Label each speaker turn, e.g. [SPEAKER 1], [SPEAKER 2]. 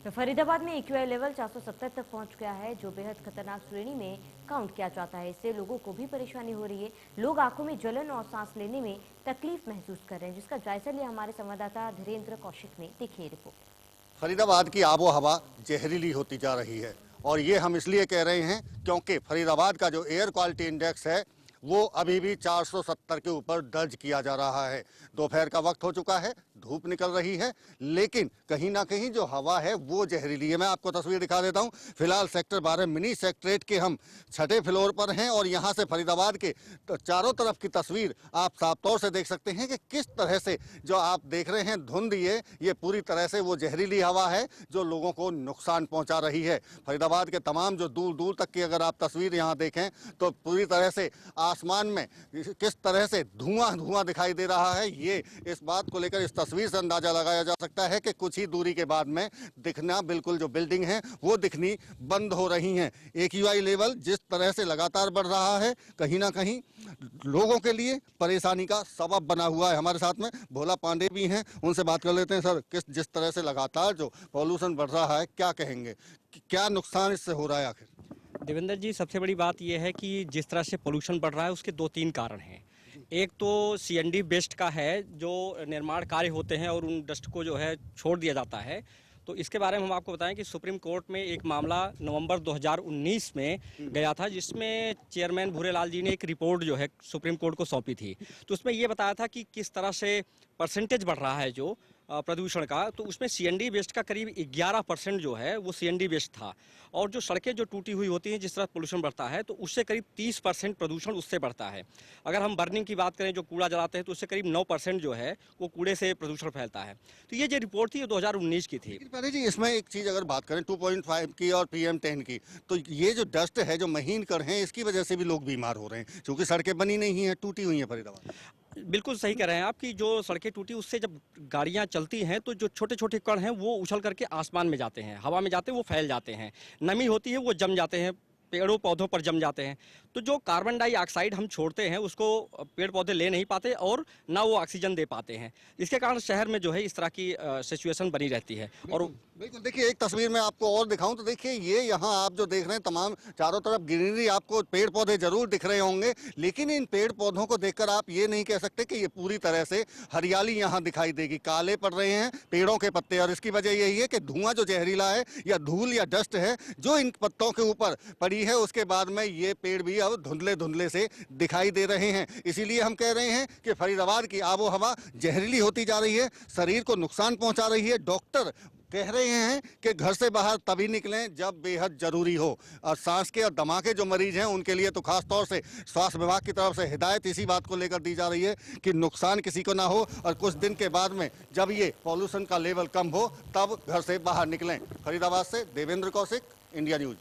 [SPEAKER 1] तो फरीदाबाद में AQI level 470 तक पहुंच गया है, जो बेहद खतरनाक श्रेणी में काउंट किया जाता है। इससे लोगों को भी परेशानी हो रही है। लोग आंखों में जलन और सांस लेने में तकलीफ महसूस कर रहे हैं, जिसका जायजा लिया हमारे संवाददाता धीरेन्द्र कौशिक ने। देखिए रिपोर्ट।
[SPEAKER 2] फरीदाबाद की आबो हवा जहरीली होती जा रही है और ये हम इसलिए कह रहे हैं क्योंकि फरीदाबाद का जो एयर क्वालिटी इंडेक्स है वो अभी भी 470 के ऊपर दर्ज किया जा रहा है। दोपहर का वक्त हो चुका है, धूप निकल रही है, लेकिन कहीं ना कहीं जो हवा है वो जहरीली है। मैं आपको तस्वीर दिखा देता हूं। फिलहाल सेक्टर 12 मिनी सेक्रेट के हम 6ठे फ्लोर पर हैं और यहां से फरीदाबाद के चारों तरफ की तस्वीर आप साफ तौर से देख सकते हैं कि किस तरह से जो आप देख रहे हैं धुंध, ये पूरी तरह से वो जहरीली हवा है जो लोगों को नुकसान पहुंचा रही है। फरीदाबाद के तमाम जो दूर दूर तक की अगर आप तस्वीर यहाँ देखें तो पूरी तरह से आसमान में किस तरह से धुआं धुआं दिखाई दे रहा है, ये इस बात को लेकर इस तस्वीर से अंदाजा लगाया जा सकता है कि कुछ ही दूरी के बाद में दिखना बिल्कुल जो बिल्डिंग है वो दिखनी बंद हो रही हैं। एक्यूआई लेवल जिस तरह से लगातार बढ़ रहा है, कहीं ना कहीं लोगों के लिए परेशानी का सबब बना हुआ है। हमारे साथ में भोला पांडे भी हैं, उनसे बात कर लेते हैं। सर, जिस तरह से लगातार जो पॉल्यूशन बढ़ रहा है, क्या कहेंगे, क्या नुकसान इससे हो रहा है आखिर?
[SPEAKER 3] देवेंद्र जी, सबसे बड़ी बात यह है कि जिस तरह से पोल्यूशन बढ़ रहा है उसके 2-3 कारण हैं। एक तो सीएनडी वेस्ट का है, जो निर्माण कार्य होते हैं और उन डस्ट को जो है छोड़ दिया जाता है। तो इसके बारे में हम आपको बताएं कि सुप्रीम कोर्ट में एक मामला नवंबर 2019 में गया था, जिसमें चेयरमैन भूरेलाल जी ने एक रिपोर्ट जो है सुप्रीम कोर्ट को सौंपी थी। तो उसमें ये बताया था कि किस तरह से परसेंटेज बढ़ रहा है जो प्रदूषण का। तो उसमें सीएनडी वेस्ट का करीब 11% जो है वो सीएनडी वेस्ट था। और जो सड़कें जो टूटी हुई होती हैं, जिस तरह पोल्यूशन बढ़ता है तो उससे करीब 30% प्रदूषण उससे बढ़ता है। अगर हम बर्निंग की बात करें, जो कूड़ा जलाते हैं, तो उससे करीब 9% जो है वो कूड़े से प्रदूषण फैलता है। तो ये जो रिपोर्ट थी वो 2019 की थी।
[SPEAKER 2] पहले जी, इसमें एक चीज़ अगर बात करें 2.5 की और PM10 की, तो ये जो डस्ट है, जो महीन कण है, इसकी वजह से भी लोग बीमार हो रहे हैं, क्योंकि सड़कें बनी नहीं हैं, टूटी हुई हैं फरीदाबाद।
[SPEAKER 3] बिल्कुल सही कह रहे हैं आप कि जो सड़कें टूटी, उससे जब गाड़ियां चलती हैं तो जो छोटे छोटे कण हैं वो उछल करके आसमान में जाते हैं, हवा में जाते हैं, वो फैल जाते हैं। नमी होती है वो जम जाते हैं, पेड़ों पौधों पर जम जाते हैं। तो जो कार्बन डाइऑक्साइड हम छोड़ते हैं उसको पेड़ पौधे ले नहीं पाते और ना वो ऑक्सीजन दे पाते हैं। इसके कारण शहर में जो है इस तरह की सिचुएशन बनी रहती है। और
[SPEAKER 2] बिल्कुल, देखिए एक तस्वीर में आपको और दिखाऊं तो देखिए, ये यहाँ आप जो देख रहे हैं तमाम चारों तरफ ग्रीनरी, आपको पेड़ पौधे जरूर दिख रहे होंगे, लेकिन इन पेड़ पौधों को देखकर आप ये नहीं कह सकते कि ये पूरी तरह से हरियाली यहाँ दिखाई देगी। काले पड़ रहे हैं पेड़ों के पत्ते और इसकी वजह यही है कि धुआं जो जहरीला है या धूल या डस्ट है जो इन पत्तों के ऊपर पड़ी है, उसके बाद में ये पेड़ भी अब धुंधले धुंधले से दिखाई दे रहे हैं। इसीलिए हम कह रहे हैं कि फरीदाबाद की आबो हवा जहरीली होती जा रही है, शरीर को नुकसान पहुंचा रही है। डॉक्टर कह रहे हैं कि घर से बाहर तभी निकलें जब बेहद जरूरी हो। और सांस के और दमा के जो मरीज हैं उनके लिए तो खास तौर से स्वास्थ्य विभाग की तरफ से हिदायत इसी बात को लेकर दी जा रही है कि नुकसान किसी को ना हो और कुछ दिन के बाद में जब ये पॉल्यूशन का लेवल कम हो तब घर से बाहर निकलें। फरीदाबाद से देवेंद्र कौशिक, इंडिया न्यूज।